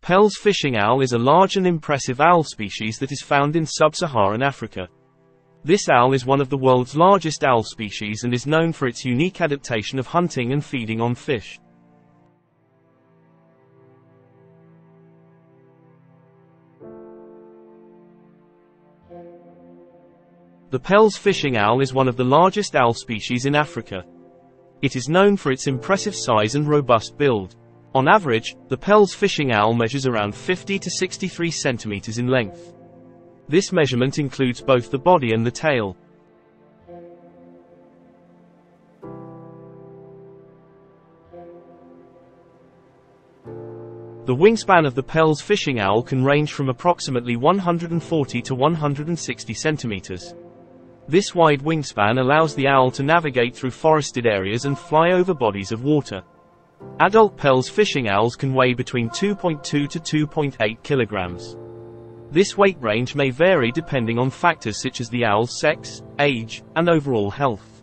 Pell's fishing owl is a large and impressive owl species that is found in sub-Saharan Africa. This owl is one of the world's largest owl species and is known for its unique adaptation of hunting and feeding on fish. The Pell's fishing owl is one of the largest owl species in Africa. It is known for its impressive size and robust build. On average, the Pell's fishing owl measures around 50 to 63 centimeters in length. This measurement includes both the body and the tail. The wingspan of the Pell's fishing owl can range from approximately 140 to 160 centimeters. This wide wingspan allows the owl to navigate through forested areas and fly over bodies of water. Adult Pell's fishing owls can weigh between 2.2 to 2.8 kilograms. This weight range may vary depending on factors such as the owl's sex, age, and overall health.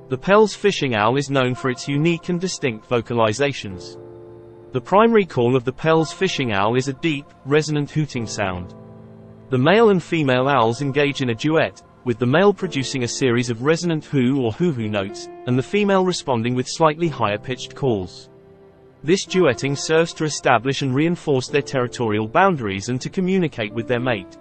The Pell's fishing owl is known for its unique and distinct vocalizations. The primary call of the Pell's fishing owl is a deep, resonant hooting sound. The male and female owls engage in a duet, with the male producing a series of resonant hoo or hoo-hoo notes, and the female responding with slightly higher-pitched calls. This duetting serves to establish and reinforce their territorial boundaries and to communicate with their mate.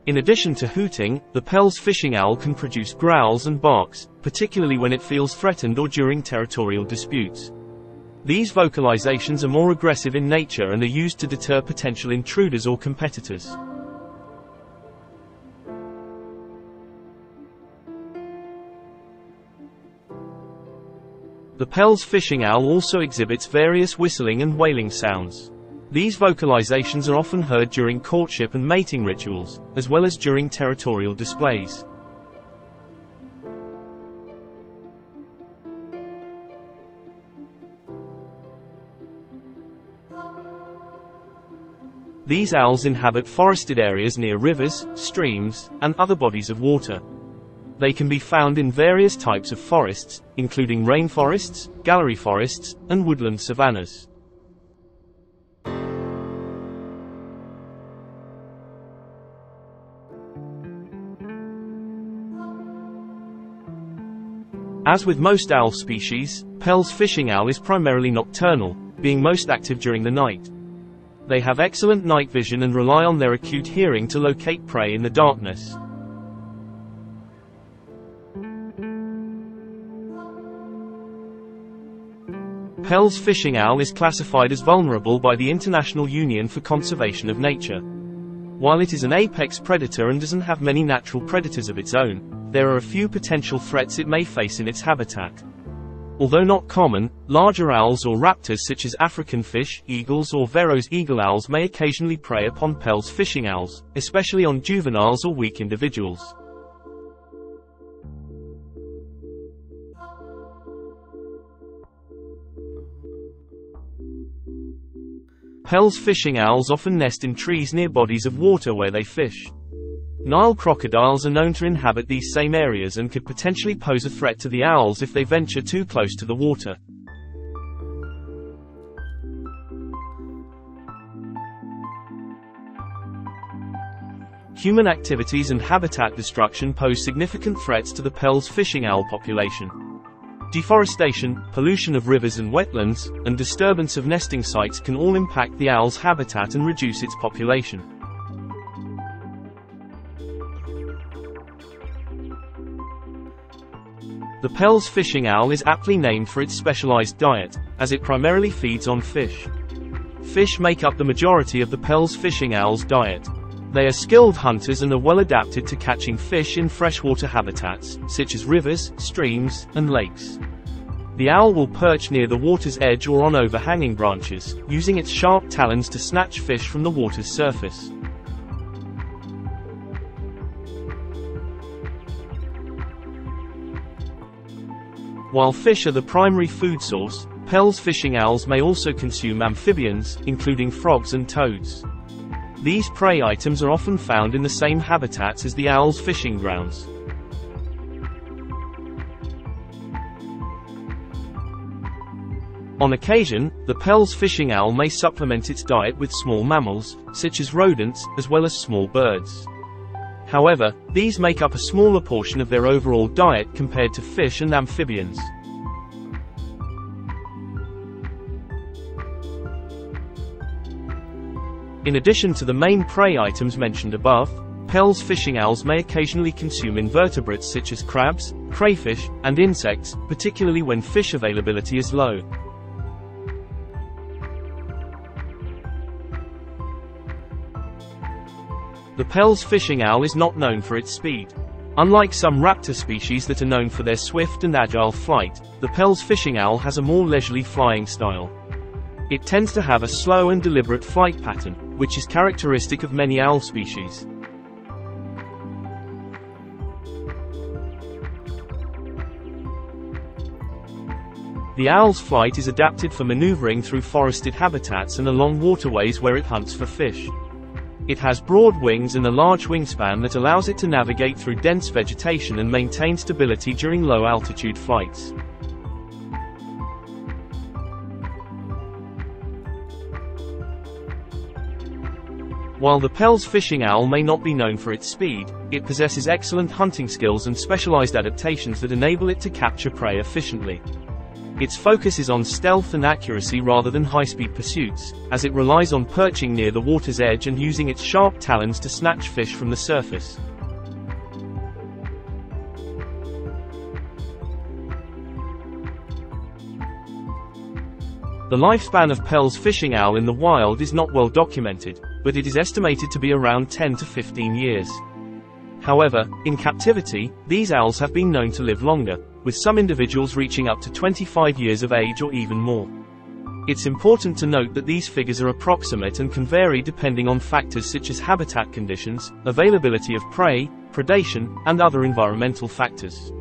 In addition to hooting, the Pell's fishing owl can produce growls and barks, particularly when it feels threatened or during territorial disputes. These vocalizations are more aggressive in nature and are used to deter potential intruders or competitors. The Pell's fishing owl also exhibits various whistling and wailing sounds. These vocalizations are often heard during courtship and mating rituals, as well as during territorial displays. These owls inhabit forested areas near rivers, streams, and other bodies of water. They can be found in various types of forests, including rainforests, gallery forests, and woodland savannas. As with most owl species, Pell's fishing owl is primarily nocturnal, being most active during the night. They have excellent night vision and rely on their acute hearing to locate prey in the darkness. Pell's fishing owl is classified as vulnerable by the International Union for Conservation of Nature. While it is an apex predator and doesn't have many natural predators of its own, there are a few potential threats it may face in its habitat. Although not common, larger owls or raptors such as African fish, eagles or Verreaux's eagle owls may occasionally prey upon Pell's fishing owls, especially on juveniles or weak individuals. Pell's fishing owls often nest in trees near bodies of water where they fish. Nile crocodiles are known to inhabit these same areas and could potentially pose a threat to the owls if they venture too close to the water. Human activities and habitat destruction pose significant threats to the Pell's fishing owl population. Deforestation, pollution of rivers and wetlands, and disturbance of nesting sites can all impact the owl's habitat and reduce its population. The Pell's fishing owl is aptly named for its specialized diet, as it primarily feeds on fish. Fish make up the majority of the Pell's fishing owl's diet. They are skilled hunters and are well adapted to catching fish in freshwater habitats, such as rivers, streams, and lakes. The owl will perch near the water's edge or on overhanging branches, using its sharp talons to snatch fish from the water's surface. While fish are the primary food source, Pell's fishing owls may also consume amphibians, including frogs and toads. These prey items are often found in the same habitats as the owl's fishing grounds. On occasion, the Pell's fishing owl may supplement its diet with small mammals, such as rodents, as well as small birds. However, these make up a smaller portion of their overall diet compared to fish and amphibians. In addition to the main prey items mentioned above, Pell's fishing owls may occasionally consume invertebrates such as crabs, crayfish, and insects, particularly when fish availability is low. The Pell's fishing owl is not known for its speed. Unlike some raptor species that are known for their swift and agile flight, the Pell's fishing owl has a more leisurely flying style. It tends to have a slow and deliberate flight pattern, which is characteristic of many owl species. The owl's flight is adapted for maneuvering through forested habitats and along waterways where it hunts for fish. It has broad wings and a large wingspan that allows it to navigate through dense vegetation and maintain stability during low-altitude flights. While the Pell's fishing owl may not be known for its speed, it possesses excellent hunting skills and specialized adaptations that enable it to capture prey efficiently. Its focus is on stealth and accuracy rather than high-speed pursuits, as it relies on perching near the water's edge and using its sharp talons to snatch fish from the surface. The lifespan of Pell's fishing owl in the wild is not well documented, but it is estimated to be around 10 to 15 years. However, in captivity, these owls have been known to live longer, with some individuals reaching up to 25 years of age or even more. It's important to note that these figures are approximate and can vary depending on factors such as habitat conditions, availability of prey, predation, and other environmental factors.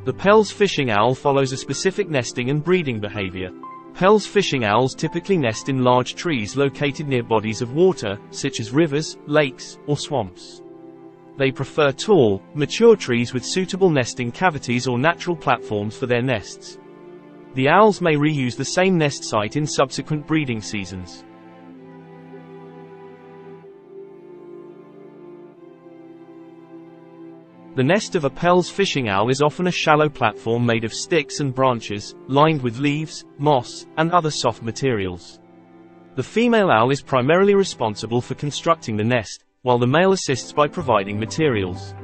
The Pell's fishing owl follows a specific nesting and breeding behavior. Pell's fishing owls typically nest in large trees located near bodies of water, such as rivers, lakes, or swamps. They prefer tall, mature trees with suitable nesting cavities or natural platforms for their nests. The owls may reuse the same nest site in subsequent breeding seasons. The nest of a Pell's fishing owl is often a shallow platform made of sticks and branches, lined with leaves, moss, and other soft materials. The female owl is primarily responsible for constructing the nest, while the male assists by providing materials.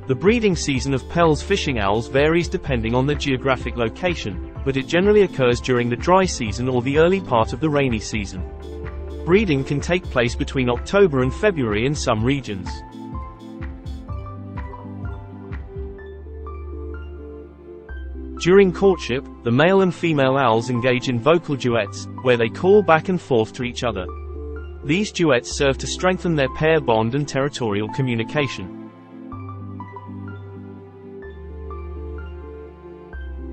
The breeding season of Pell's fishing owls varies depending on the geographic location, but it generally occurs during the dry season or the early part of the rainy season. Breeding can take place between October and February in some regions. During courtship, the male and female owls engage in vocal duets, where they call back and forth to each other. These duets serve to strengthen their pair bond and territorial communication.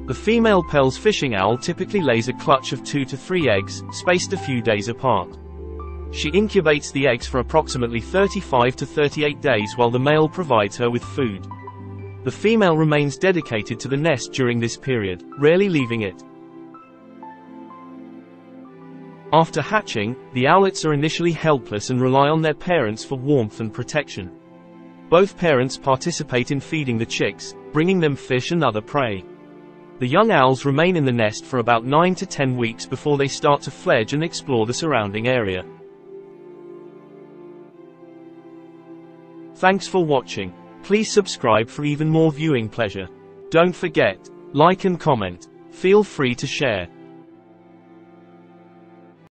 The female Pell's fishing owl typically lays a clutch of 2 to 3 eggs, spaced a few days apart. She incubates the eggs for approximately 35 to 38 days while the male provides her with food. The female remains dedicated to the nest during this period, rarely leaving it. After hatching, the owlets are initially helpless and rely on their parents for warmth and protection. Both parents participate in feeding the chicks, bringing them fish and other prey. The young owls remain in the nest for about 9 to 10 weeks before they start to fledge and explore the surrounding area. Thanks for watching. Please subscribe for even more viewing pleasure. Don't forget, like and comment. Feel free to share.